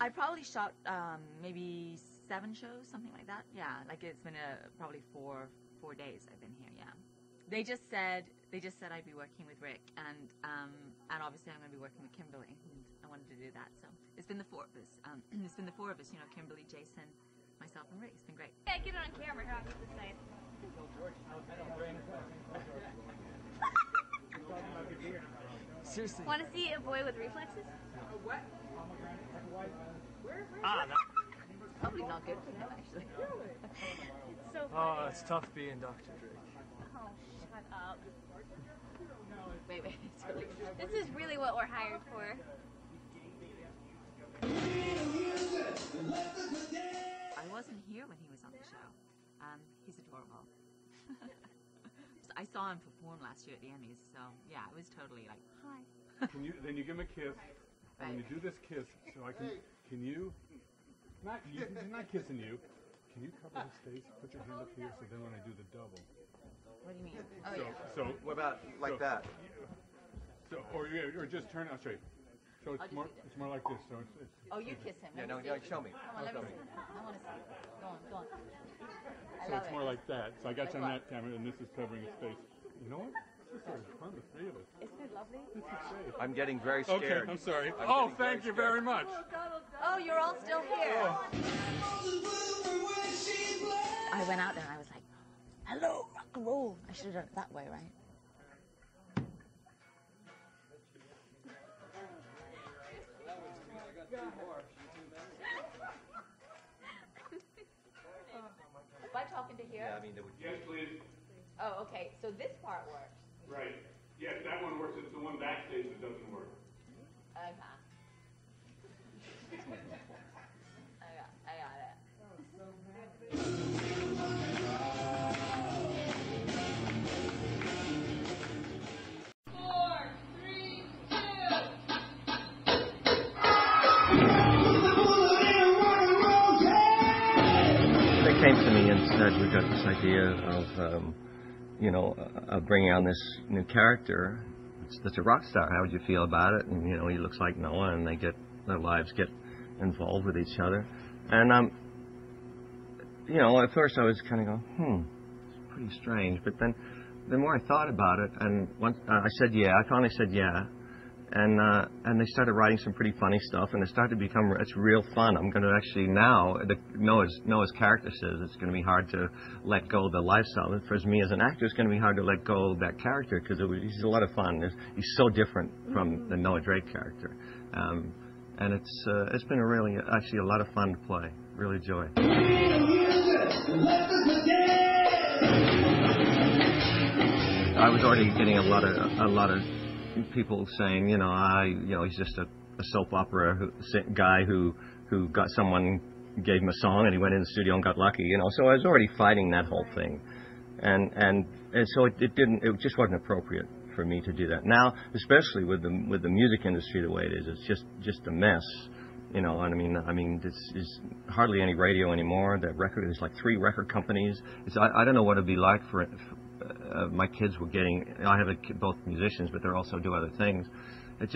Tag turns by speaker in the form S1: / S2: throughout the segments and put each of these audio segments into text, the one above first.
S1: I probably shot maybe 7 shows, something like that. Yeah, like it's been probably four days I've been here. Yeah, they just said I'd be working with Rick, and obviously I'm going to be working with Kimberly. And I wanted to do that, so it's been the 4 of us. It's been the 4 of us, you know, Kimberly, Jason, myself, and Rick. It's been great.
S2: Yeah, get it on camera. Here, I'll get this side.
S3: Seriously.
S2: Want to see a boy with reflexes?
S4: What?
S3: No.
S1: Probably not good for them, actually.
S2: It's so funny.
S3: Oh, it's tough being Dr. Drake.
S2: Oh, shut up.
S1: Wait, it's really good.
S2: This is really what we're hired for.
S1: I wasn't here when he was on the show. He's adorable. I saw him perform last year at the Emmys, so yeah, it was totally like, hi.
S5: Then you give him a kiss, and when you do this kiss, so I can you, he's not kissing you, can you cover his face, put your hand up here, so then when I do the double.
S1: What do you mean? Oh, yeah.
S5: So
S6: what about like that?
S5: So, or just turn, I'll show you. So it's more like this, so it's
S1: Oh, you kiss him.
S6: Yeah,
S1: Let
S6: no,
S1: me
S6: no,
S1: see.
S6: show me.
S1: Come on, let me see. I want to see. Go on.
S5: so it's more like that. So I got you on that camera, and this is covering his face. You know what? This is sort of fun, the 3 of us.
S1: Isn't it lovely?
S5: This is safe.
S6: I'm getting very scared.
S5: Okay, I'm sorry.
S6: I'm
S5: Thank you very much.
S1: Oh, you're all still here. I went out there and I was like, hello, rock and roll. I should have done it that way, right? Am I talking to here?
S6: Yeah, I mean, there would be.
S5: Yes, please.
S1: Oh, okay. So this part works.
S5: Right. Yes, that one works. It's the one backstage that doesn't work.
S1: Okay. I got it.
S6: They came to me and said, we've got this idea of, of bringing on this new character. That's a rock star. How would you feel about it? And, he looks like Noah, and their lives get involved with each other. And, at first I was kind of going, it's pretty strange. But then the more I thought about it, and once I said yeah, I finally said yeah. And they started writing some pretty funny stuff, and it started to become, it's real fun. I'm going to actually now, Noah's character says it's going to be hard to let go of the lifestyle. For me as an actor, it's going to be hard to let go of that character, because he's a lot of fun. He's so different from the Noah Drake character. And it's been actually a lot of fun to play. Really enjoy. I was already getting a lot of people saying, he's just a soap opera guy who got someone gave him a song and he went in the studio and got lucky, So I was already fighting that whole thing, and so it just wasn't appropriate for me to do that. Now, especially with the music industry the way it is, it's just a mess, And I mean, there's hardly any radio anymore. There's like 3 record companies. I don't know what it'd be like for my kids were getting. I have both musicians, but they're also do other things. It's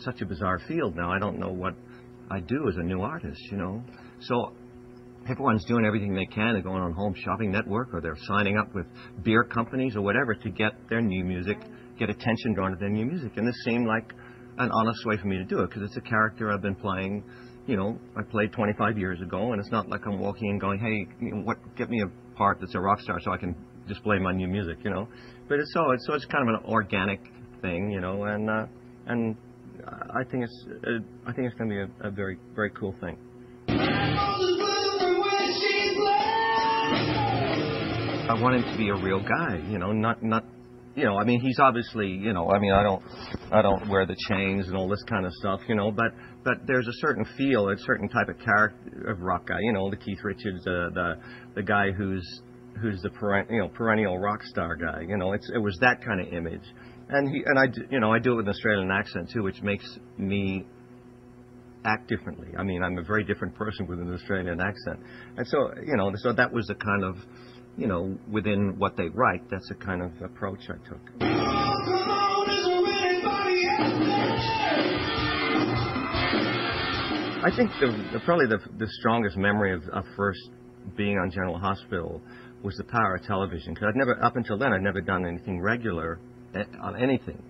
S6: such a bizarre field now. I don't know what I do as a new artist, So everyone's doing everything they can. They're going on Home Shopping Network, or they're signing up with beer companies or whatever to get their new music, get attention drawn to their new music. And this seemed like an honest way for me to do it, because it's a character I've been playing. I played 25 years ago, and it's not like I'm walking in going, hey, get me a part that's a rock star so I can display my new music, But it's kind of an organic thing, and I think it's going to be a very, very cool thing. I want him to be a real guy, not. I mean, he's obviously, I don't wear the chains and all this kind of stuff, but there's a certain feel, a certain type of character of rock guy, the Keith Richards, the guy who's the perennial rock star guy, it was that kind of image, and I do it with an Australian accent too, which makes me act differently. I mean, I'm a very different person with an Australian accent, and so so that was the kind of, within what they write, that's the kind of approach I took. I think probably the strongest memory of first being on General Hospital was the power of television, because up until then I'd never done anything regular on anything.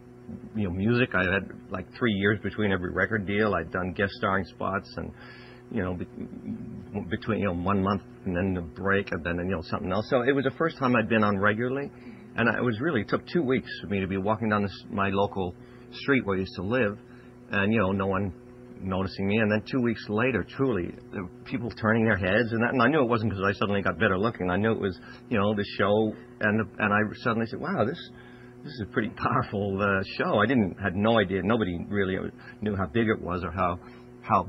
S6: Music, I had like 3 years between every record deal. I'd done guest starring spots, and between 1 month and then a break, and then something else. So it was the first time I'd been on regularly, and it took 2 weeks for me to be walking down my local street where I used to live, and no one noticing me, and then 2 weeks later, truly, people turning their heads and that, and I knew it wasn't because I suddenly got better looking. I knew it was, the show, and I suddenly said, wow, this is a pretty powerful show. I had no idea. Nobody really knew how big it was or how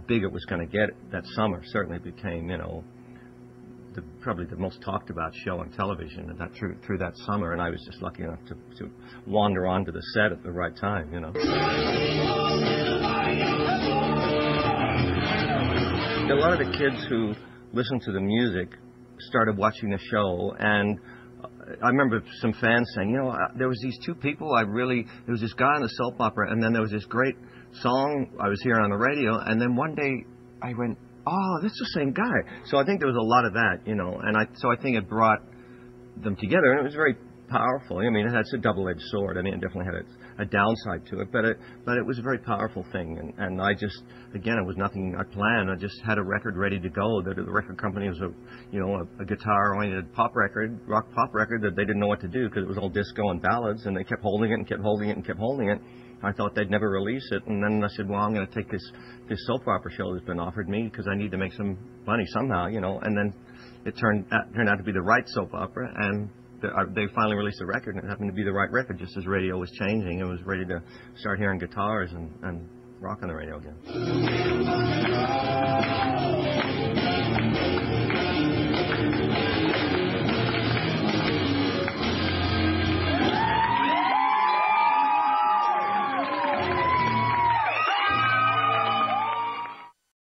S6: big it was going to get that summer. Certainly became, probably the most talked about show on television, and that through that summer, and I was just lucky enough to wander onto the set at the right time, A lot of the kids who listened to the music started watching the show, and I remember some fans saying, there was these two people there was this guy in the soap opera, and then there was this great song I was hearing on the radio, and then one day I went, oh, that's the same guy. So I think there was a lot of that, and I think it brought them together, and it was very powerful. I mean, it's a double-edged sword. I mean, it definitely had a downside to it, but it was a very powerful thing. And I just, again, it was nothing I planned. I just had a record ready to go. The record company was a guitar-oriented rock pop record that they didn't know what to do because it was all disco and ballads, and they kept holding it and kept holding it and kept holding it. I thought they'd never release it, and then I said, well, I'm going to take this soap opera show that's been offered me because I need to make some money somehow, and then it turned out to be the right soap opera, and they finally released a record, and it happened to be the right record just as radio was changing. It was ready to start hearing guitars and rock on the radio again.